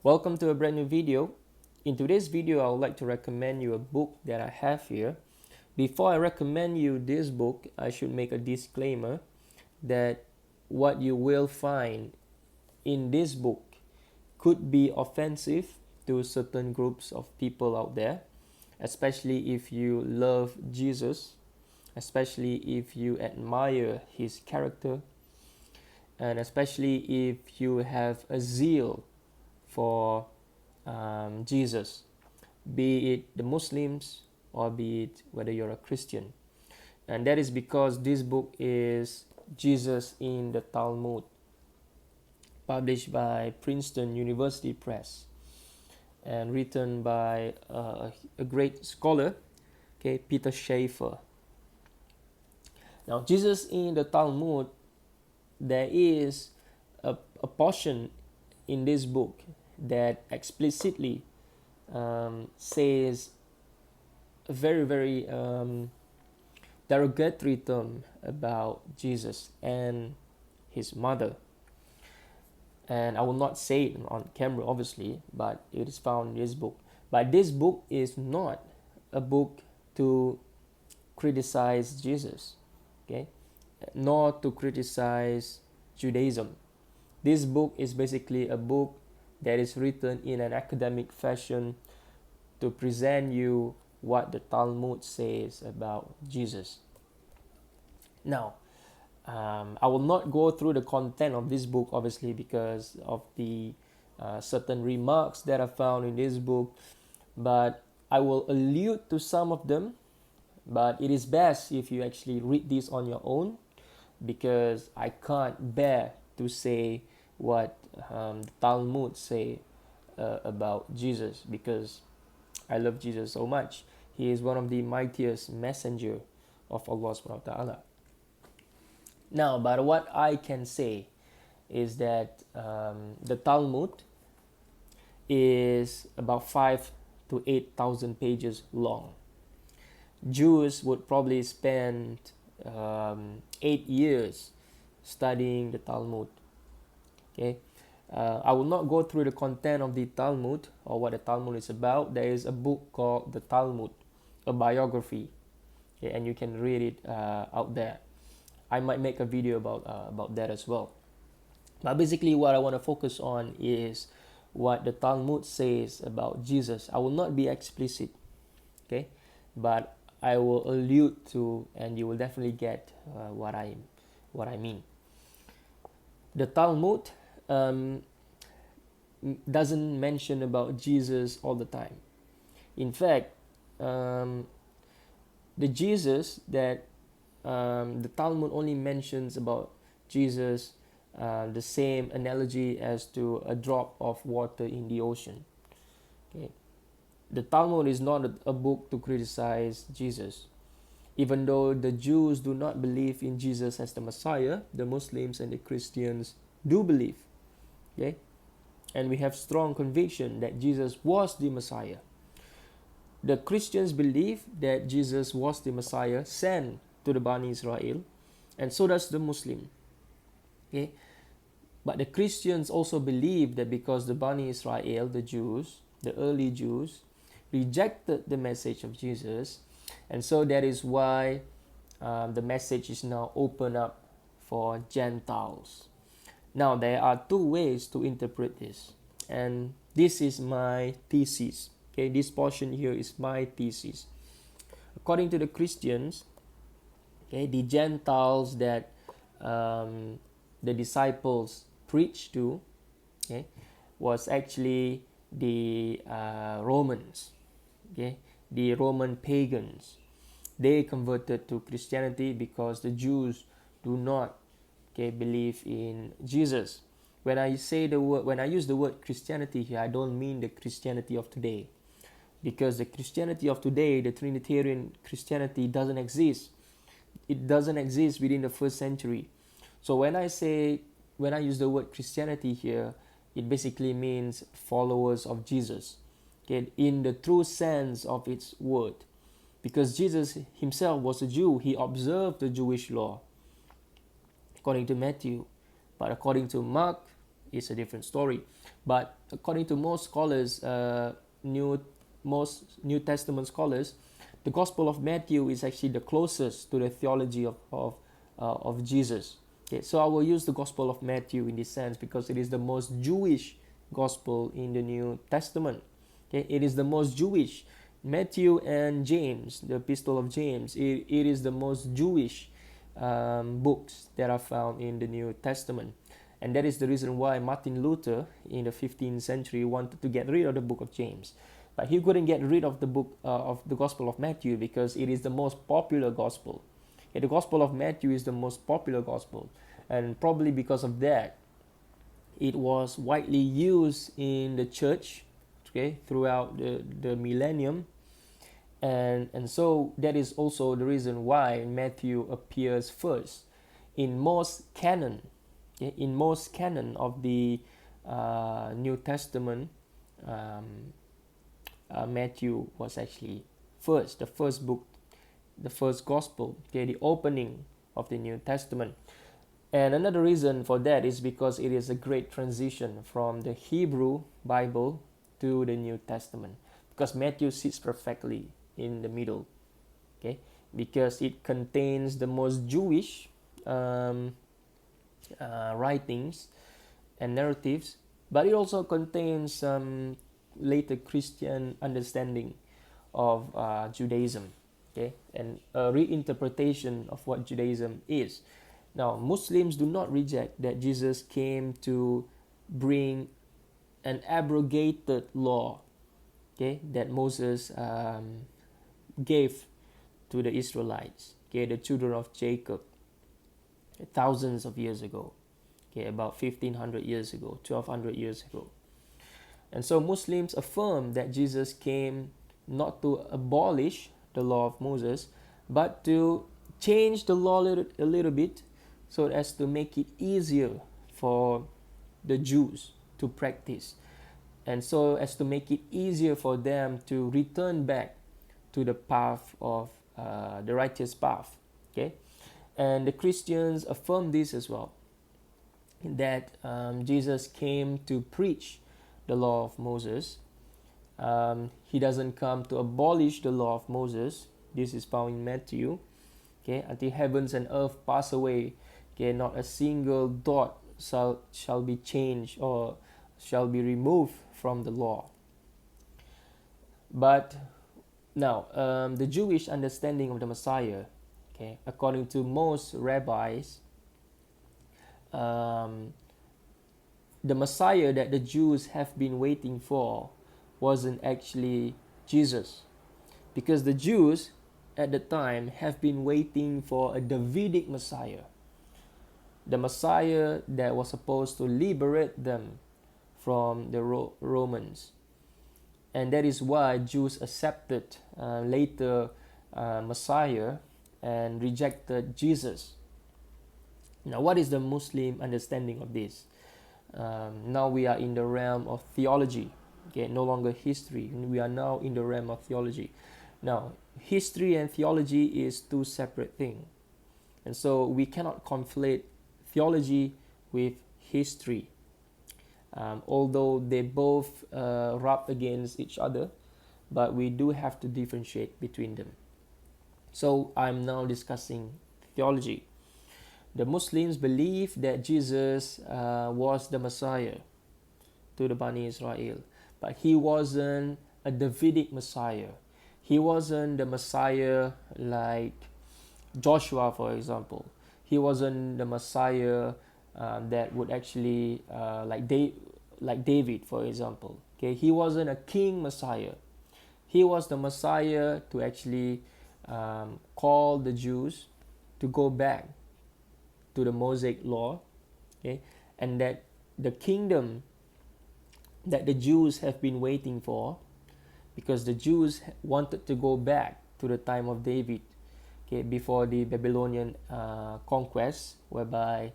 Welcome to a brand new video. In today's video, I would like to recommend you a book that I have here. Before I recommend you this book, I should make a disclaimer that what you will find in this book could be offensive to certain groups of people out there, especially if you love Jesus, especially if you admire his character, and especially if you have a zeal for Jesus, be it the Muslims or be it whether you're a Christian. And that is because this book is Jesus in the Talmud, published by Princeton University Press and written by a great scholar, okay, Peter Schaeffer. Now, Jesus in the Talmud, there is a portion in this book that explicitly says a very derogatory term about Jesus and his mother. And I will not say it on camera, obviously, but it is found in this book. But this book is not a book to criticize Jesus, okay, nor to criticize Judaism. This book is basically a book that is written in an academic fashion to present you what the Talmud says about Jesus. Now, I will not go through the content of this book, obviously, because of the certain remarks that are found in this book, but I will allude to some of them. But it is best if you actually read this on your own, because I can't bear to say what the Talmud say about Jesus, because I love Jesus so much. He is one of the mightiest messenger of Allah subhanahu wa ta'ala. Now, but what I can say is that the Talmud is about 5 to 8,000 pages long. Jews would probably spend 8 years studying the Talmud. Okay, I will not go through the content of the Talmud or what the Talmud is about. There is a book called the Talmud, a biography, okay, and you can read it out there. I might make a video about that as well. But basically, what I want to focus on is what the Talmud says about Jesus. I will not be explicit, okay, but I will allude to, and you will definitely get what I mean. The Talmud doesn't mention about Jesus all the time. In fact, the Jesus that the Talmud only mentions about Jesus, the same analogy as to a drop of water in the ocean. Okay, the Talmud is not a book to criticize Jesus. Even though the Jews do not believe in Jesus as the Messiah, the Muslims and the Christians do believe. Okay? And we have strong conviction that Jesus was the Messiah. The Christians believe that Jesus was the Messiah sent to the Bani Israel, and so does the Muslim. Okay? But the Christians also believe that because the Bani Israel, the Jews, the early Jews, rejected the message of Jesus, and so that is why the message is now open up for Gentiles. Now, there are two ways to interpret this, and this is my thesis. Okay, this portion here is my thesis. According to the Christians, okay, the Gentiles that the disciples preached to, okay, was actually the Romans, okay, the Roman pagans. They converted to Christianity because the Jews do not, okay, believe in Jesus. When I use the word Christianity here, I don't mean the Christianity of today, because the Christianity of today, the Trinitarian Christianity, doesn't exist. It doesn't exist within the first century. So when I use the word Christianity here, it basically means followers of Jesus, okay, in the true sense of its word. Because Jesus himself was a Jew, he observed the Jewish law, according to Matthew. But according to Mark, it's a different story. But according to most scholars, most New Testament scholars, the Gospel of Matthew is actually the closest to the theology of Jesus. Okay, so I will use the Gospel of Matthew in this sense because it is the most Jewish Gospel in the New Testament. Okay, it is the most Jewish. Matthew and James, the Epistle of James, it is the most Jewish books that are found in the New Testament. And that is the reason why Martin Luther in the 15th century wanted to get rid of the book of James. But he couldn't get rid of the book of the Gospel of Matthew because it is the most popular Gospel. Okay, the Gospel of Matthew is the most popular Gospel. And probably because of that, it was widely used in the church, okay, throughout the millennium. And so that is also the reason why Matthew appears first in most canon. Okay, in most canon of the New Testament, Matthew was actually first, the first book, the first gospel, okay, the opening of the New Testament. And another reason for that is because it is a great transition from the Hebrew Bible to the New Testament, because Matthew sits perfectly in the middle, okay, because it contains the most Jewish writings and narratives, but it also contains some later Christian understanding of Judaism, okay, and a reinterpretation of what Judaism is. Now, Muslims do not reject that Jesus came to bring an abrogated law, okay, that Moses gave to the Israelites, okay, the children of Jacob, thousands of years ago, okay, about 1500 years ago, 1200 years ago. And so Muslims affirm that Jesus came not to abolish the law of Moses, but to change the law a little bit so as to make it easier for the Jews to practice, and so as to make it easier for them to return back to the path of the righteous path. Okay, and the Christians affirm this as well, that Jesus came to preach the law of Moses. He doesn't come to abolish the law of Moses. This is found in Matthew. Okay, until heavens and earth pass away, okay, not a single dot shall be changed or shall be removed from the law. But now, the Jewish understanding of the Messiah, okay, according to most rabbis, the Messiah that the Jews have been waiting for wasn't actually Jesus, because the Jews at the time have been waiting for a Davidic Messiah, the Messiah that was supposed to liberate them from the Romans. And that is why Jews accepted later Messiah and rejected Jesus. Now, what is the Muslim understanding of this? Now we are in the realm of theology, okay, no longer history. We are now in the realm of theology. Now, history and theology is two separate things, and so we cannot conflate theology with history. Although they both rub against each other, but we do have to differentiate between them. So I'm now discussing theology. The Muslims believe that Jesus was the Messiah to the Bani Israel, but he wasn't a Davidic Messiah. He wasn't the Messiah like Joshua, for example. He wasn't the Messiah that would actually like David, for example. Okay, he wasn't a king Messiah. He was the Messiah to actually call the Jews to go back to the Mosaic law, okay, and that the kingdom that the Jews have been waiting for, because the Jews wanted to go back to the time of David, okay, before the Babylonian conquest, whereby,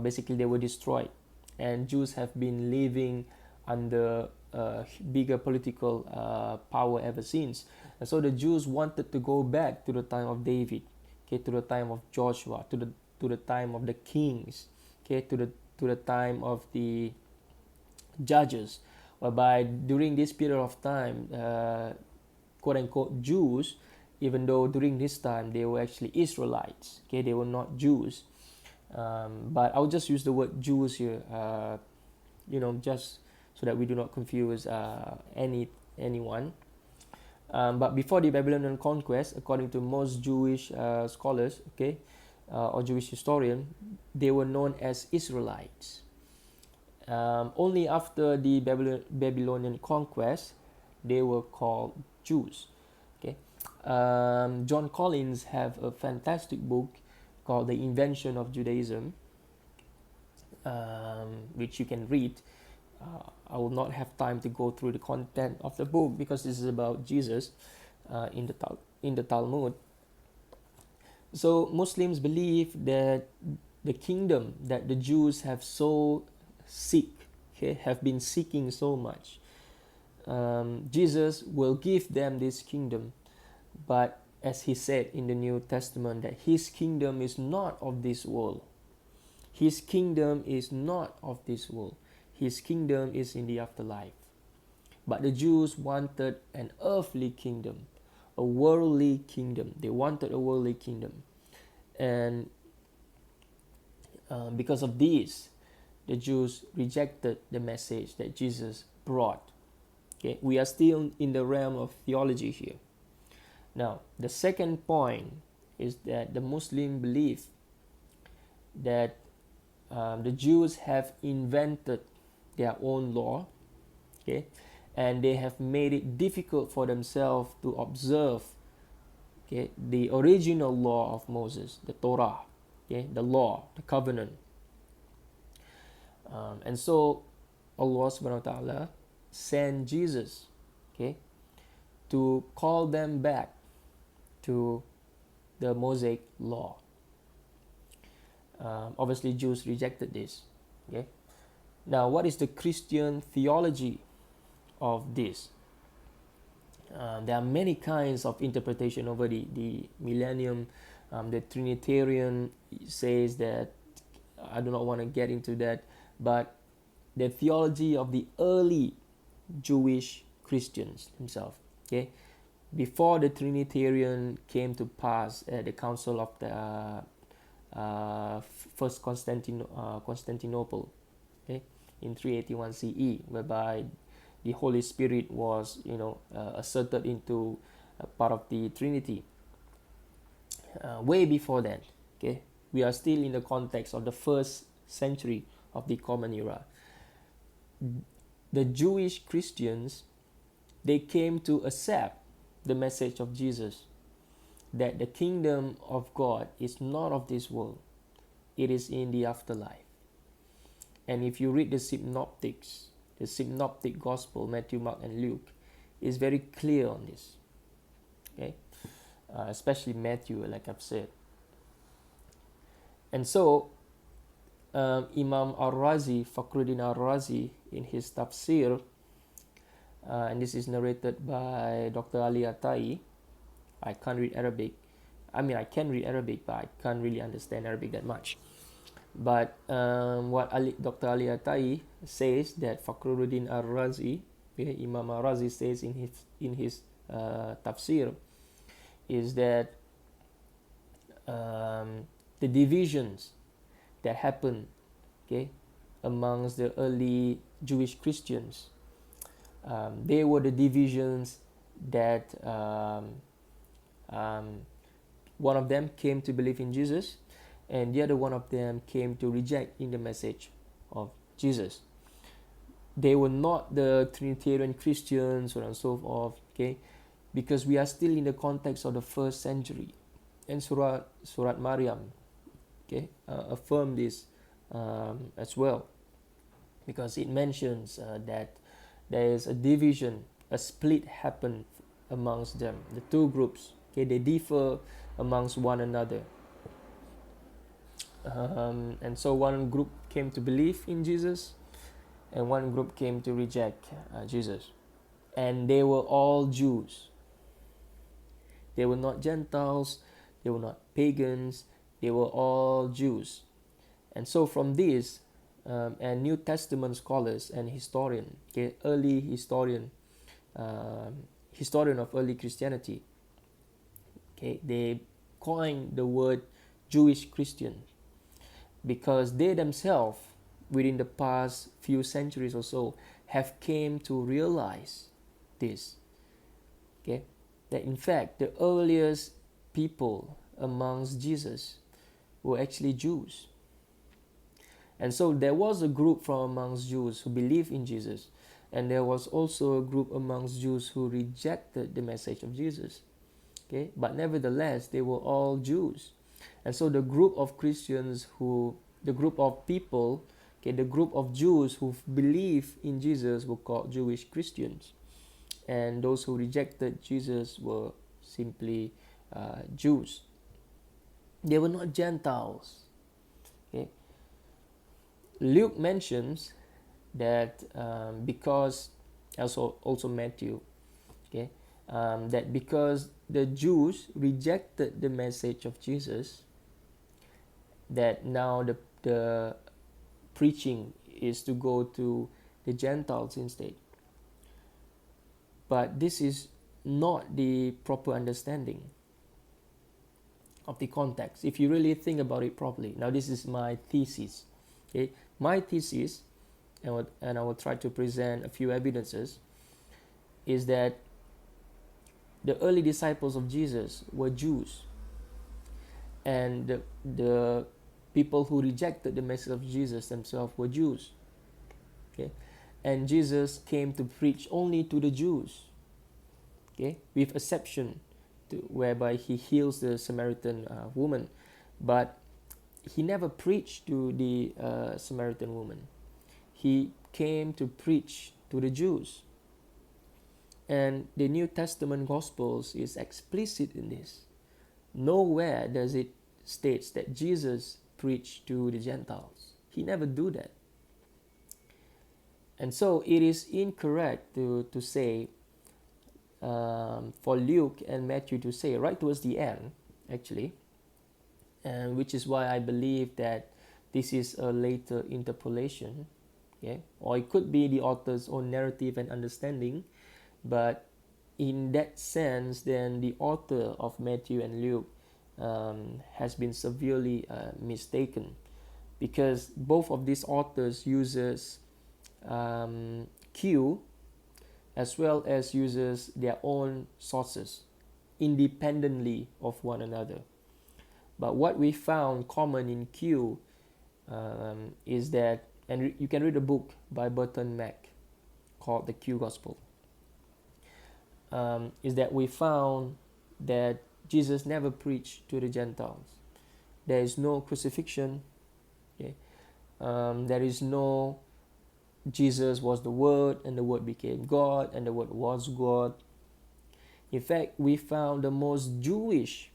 basically they were destroyed, and Jews have been living under bigger political power ever since. And so the Jews wanted to go back to the time of David, okay, to the time of Joshua, to the time of the kings, okay, to the time of the judges, whereby during this period of time, quote unquote Jews, even though during this time they were actually Israelites, okay, they were not Jews. But I'll just use the word Jews here, just so that we do not confuse anyone. But before the Babylonian conquest, according to most Jewish scholars, okay, or Jewish historians, they were known as Israelites. Only after the Babylonian conquest, they were called Jews. Okay, John Collins have a fantastic book called The Invention of Judaism, which you can read. I will not have time to go through the content of the book because this is about Jesus in the Talmud. So Muslims believe that the kingdom that the Jews have have been seeking so much, Jesus will give them this kingdom. But as he said in the New Testament, that his kingdom is not of this world. His kingdom is not of this world. His kingdom is in the afterlife. But the Jews wanted an earthly kingdom, a worldly kingdom. They wanted a worldly kingdom. And because of this, the Jews rejected the message that Jesus brought. Okay, we are still in the realm of theology here. Now, the second point is that the Muslim believe that the Jews have invented their own law, okay, and they have made it difficult for themselves to observe, okay, the original law of Moses, the Torah, okay, the law, the covenant. And so Allah subhanahu wa ta'ala sent Jesus, okay, to call them back to the Mosaic law. Obviously Jews rejected this. Okay. Now, what is the Christian theology of this? There are many kinds of interpretation over the millennium. The Trinitarian says that, I do not want to get into that, but the theology of the early Jewish Christians themselves, okay, before the Trinitarian came to pass at the Council of the First Constantinople, okay, in 381 CE, whereby the Holy Spirit was, asserted into part of the Trinity. Way before that, okay, we are still in the context of the first century of the Common Era. The Jewish Christians, they came to accept the message of Jesus, that the kingdom of God is not of this world, it is in the afterlife. And if you read the synoptics, the synoptic gospel, Matthew, Mark, and Luke, is very clear on this, okay, especially Matthew, like I've said. And so Imam Al-Razi, Fakhruddin Al-Razi, in his tafsir, and this is narrated by Dr. Ali Atai. I can't read Arabic. I mean, I can read Arabic, but I can't really understand Arabic that much. But what Dr. Ali Atai says, that Fakhruddin Al-Razi, Imam Al-Razi says in his tafsir, is that the divisions that happened, okay, amongst the early Jewish Christians, they were the divisions that one of them came to believe in Jesus, and the other one of them came to reject in the message of Jesus. They were not the Trinitarian Christians, so on and so forth, okay, because we are still in the context of the first century. And Surat Maryam, okay, affirm this as well, because it mentions that there is a division, a split happened amongst them, the two groups, okay, they differ amongst one another. And so one group came to believe in Jesus, and one group came to reject Jesus. And they were all Jews. They were not Gentiles, they were not pagans, they were all Jews. And so from this, and New Testament scholars and historian, okay, early historian, historian of early Christianity, okay, they coined the word Jewish Christian because they themselves, within the past few centuries or so, have came to realize this, okay, that in fact the earliest people amongst Jesus were actually Jews. And so there was a group from amongst Jews who believed in Jesus, and there was also a group amongst Jews who rejected the message of Jesus. Okay, but nevertheless, they were all Jews. And so the group of Christians the group of people, okay, the group of Jews who believe in Jesus were called Jewish Christians. And those who rejected Jesus were simply Jews. They were not Gentiles. Okay. Luke mentions that because, also Matthew, okay, that because the Jews rejected the message of Jesus, that now the preaching is to go to the Gentiles instead. But this is not the proper understanding of the context, if you really think about it properly. Now, this is my thesis. Okay, my thesis, and I will try to present a few evidences, is that the early disciples of Jesus were Jews, and the people who rejected the message of Jesus themselves were Jews. Okay, and Jesus came to preach only to the Jews. Okay, with exception to whereby he heals the Samaritan woman, but he never preached to the Samaritan woman. He came to preach to the Jews. And the New Testament Gospels is explicit in this. Nowhere does it states that Jesus preached to the Gentiles. He never do that. And so it is incorrect to say, for Luke and Matthew to say right towards the end, actually, and which is why I believe that this is a later interpolation, okay? Or it could be the author's own narrative and understanding, but in that sense, then the author of Matthew and Luke has been severely mistaken, because both of these authors uses Q as well as uses their own sources independently of one another. But what we found common in Q is that, and you can read a book by Burton Mack called The Q Gospel, is that we found that Jesus never preached to the Gentiles. There is no crucifixion. Okay? There is no Jesus was the Word, and the Word became God, and the Word was God. In fact, we found the most Jewish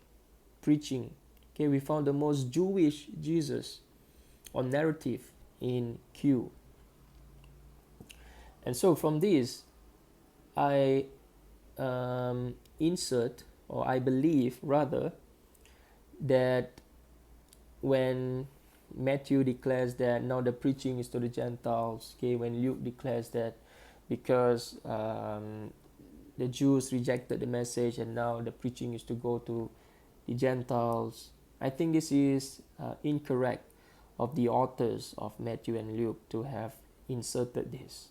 preaching. Okay, we found the most Jewish Jesus or narrative in Q. And so from this, I insert, or I believe rather, that when Matthew declares that now the preaching is to the Gentiles, okay, when Luke declares that because the Jews rejected the message and now the preaching is to go to the Gentiles, I think this is incorrect of the authors of Matthew and Luke to have inserted this,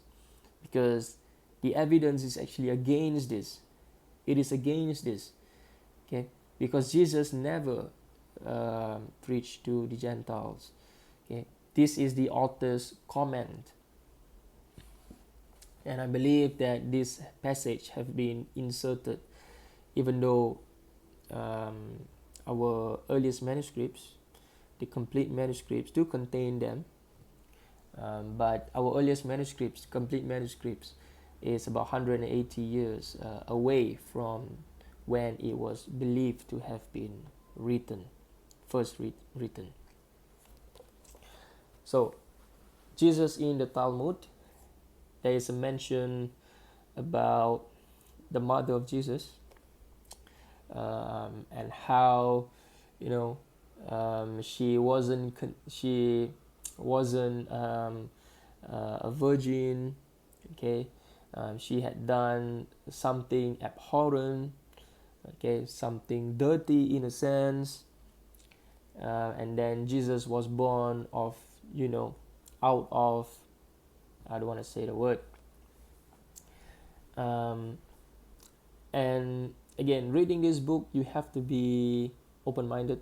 because the evidence is actually against this. It is against this, okay, because Jesus never preached to the Gentiles. Okay, this is the author's comment, and I believe that this passage have been inserted, even though our earliest manuscripts, the complete manuscripts, do contain them, but our earliest manuscripts, complete manuscripts, is about 180 years away from when it was believed to have been written, first written. So, Jesus in the Talmud, there is a mention about the mother of Jesus, and how, she wasn't a virgin. Okay, she had done something abhorrent, okay, something dirty in a sense, and then Jesus was born of, out of, I don't want to say the word, um, and again, reading this book, you have to be open-minded.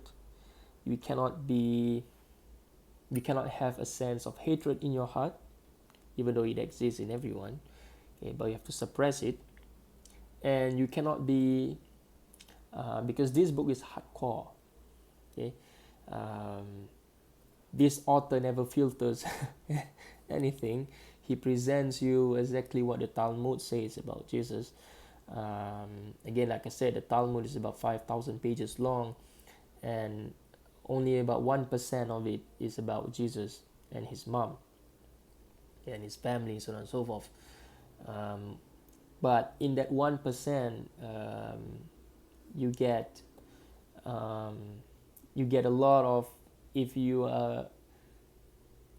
You cannot be, you cannot have a sense of hatred in your heart, even though it exists in everyone. Okay, but you have to suppress it, and you cannot be, because this book is hardcore. Okay, um, this author never filters anything. He presents you exactly what the Talmud says about Jesus. Again, like I said, the Talmud is about 5,000 pages long, and only about 1% of it is about Jesus and his mom and his family, so on and so forth. But in that 1%, you get um, you get a lot of, if you are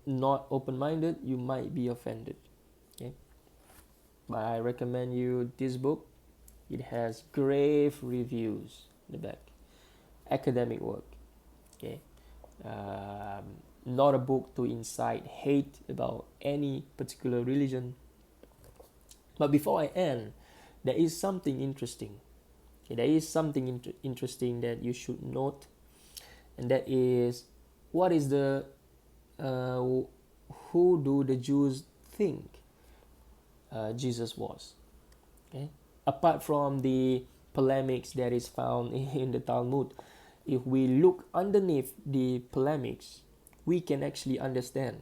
not open-minded, you might be offended. Okay, but I recommend you this book. It has grave reviews in the back, academic work. Okay, not a book to incite hate about any particular religion. But before I end, there is something interesting. Okay, there is something interesting that you should note, and that is, what is the uh, who do the Jews think Jesus was? Okay, apart from the polemics that is found in the Talmud, if we look underneath the polemics, we can actually understand,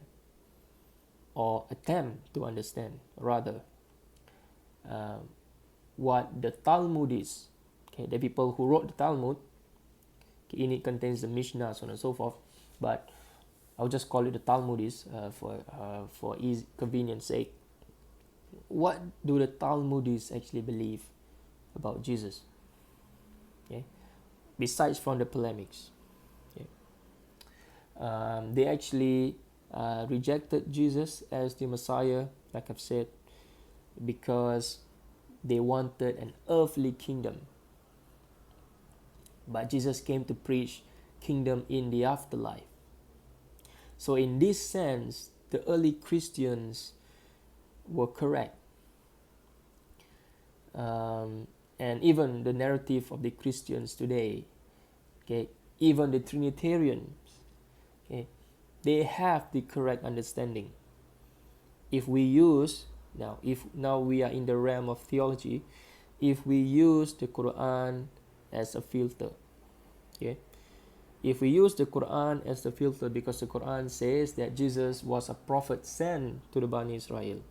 or attempt to understand rather, um, what the Talmud is. Okay, the people who wrote the Talmud, okay, in it contains the Mishnah, so on and so forth, but I'll just call it the Talmud is for easy convenience sake. What do the Talmudists actually believe about Jesus? Okay, besides from the polemics, okay, they actually rejected Jesus as the Messiah, like I've said, because they wanted an earthly kingdom. But Jesus came to preach kingdom in the afterlife. So in this sense, the early Christians were correct. And even the narrative of the Christians today, okay, even the Trinitarians, okay, they have the correct understanding. If we use, now we are in the realm of theology, if we use the Quran as a filter, okay, if we use the Quran as the filter, because the Quran says that Jesus was a prophet sent to the Bani Israel.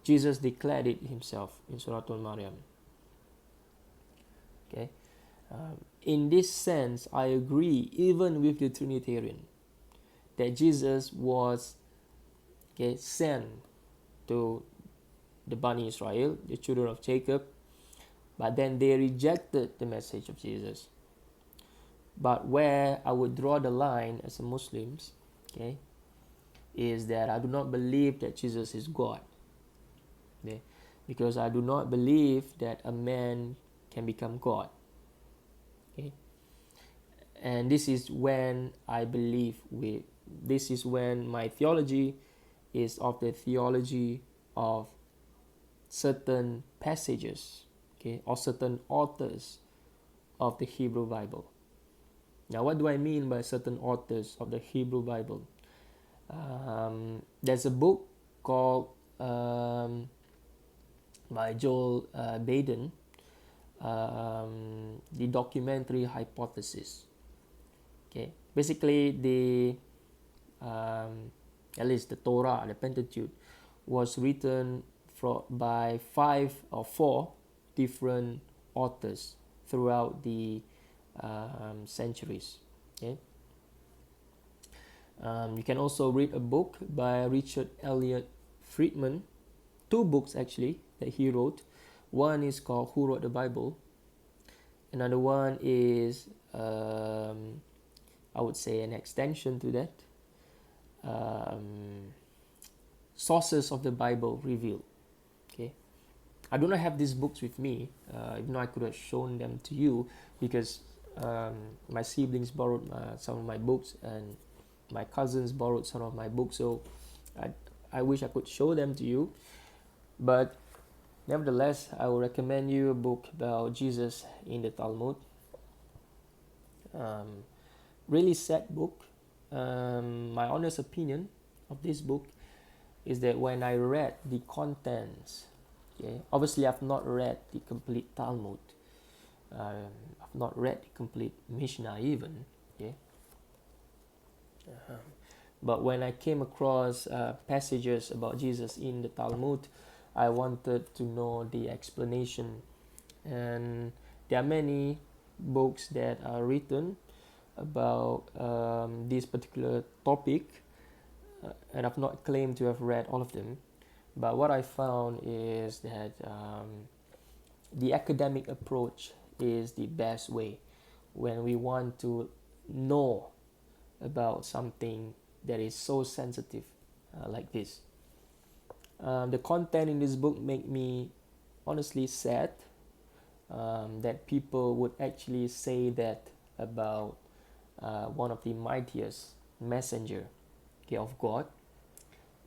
Jesus declared it himself in Surah Al-Maryam. Okay, in this sense, I agree even with the Trinitarian that Jesus was, okay, sent to the Bani Israel, the children of Jacob, but then they rejected the message of Jesus. But where I would draw the line as a Muslims, okay, is that I do not believe that Jesus is God. Okay? Because I do not believe that a man can become God. Okay? And this is when I believe this is when my theology is of the theology of certain passages, okay, or certain authors of the Hebrew Bible. Now, what do I mean by certain authors of the Hebrew Bible? There's a book called by Joel Baden, the documentary hypothesis. Okay, basically at least the Torah, the Pentateuch, was written by 5 or 4 different authors throughout the centuries. Okay. You can also read a book by Richard Elliott Friedman, 2 books actually that he wrote. One is called Who Wrote the Bible? Another one is, I would say, an extension to that. um, sources of the Bible revealed. Okay, I do not have these books with me, even though I could have shown them to you, because my siblings borrowed some of my books, and my cousins borrowed some of my books. So I wish I could show them to you, but nevertheless, I will recommend you a book about Jesus in the Talmud. Really sad book. My honest opinion of this book is that when I read the contents, okay, obviously I've not read the complete Talmud. I've not read the complete Mishnah even. Okay, but when I came across passages about Jesus in the Talmud, I wanted to know the explanation. And there are many books that are written about this particular topic, and I've not claimed to have read all of them. But what I found is that the academic approach is the best way when we want to know about something that is so sensitive like this. The content in this book make me honestly sad that people would actually say that about one of the mightiest messenger, okay, of God.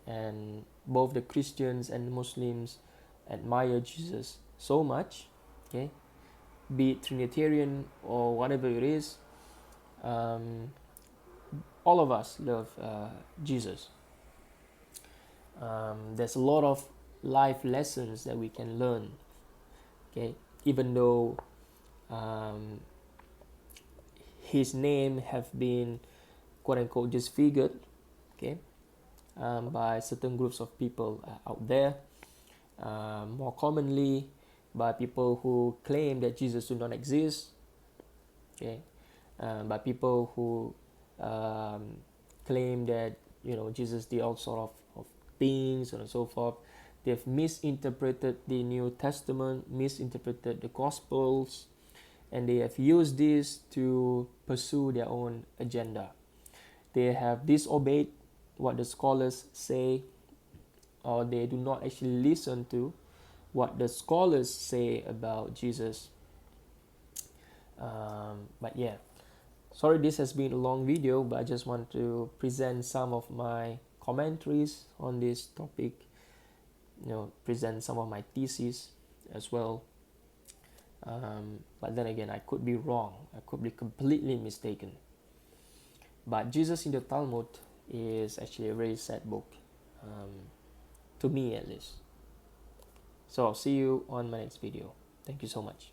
And both the Christians and Muslims admire Jesus so much, okay, be it Trinitarian or whatever it is. All of us love Jesus. There's a lot of life lessons that we can learn, okay, even though his name have been quote unquote disfigured, okay, by certain groups of people out there, more commonly by people who claim that Jesus do not exist, okay, by people who claim that Jesus did all sort of things and so forth. They've misinterpreted the New Testament, misinterpreted the Gospels, and they have used this to pursue their own agenda. They have disobeyed what the scholars say, or they do not actually listen to what the scholars say about Jesus. But yeah, sorry this has been a long video, but I just want to present some of my commentaries on this topic, present some of my theses as well. But then again, I could be wrong, I could be completely mistaken. But Jesus in the Talmud is actually a very sad book, to me at least. So I'll see you on my next video. Thank you so much.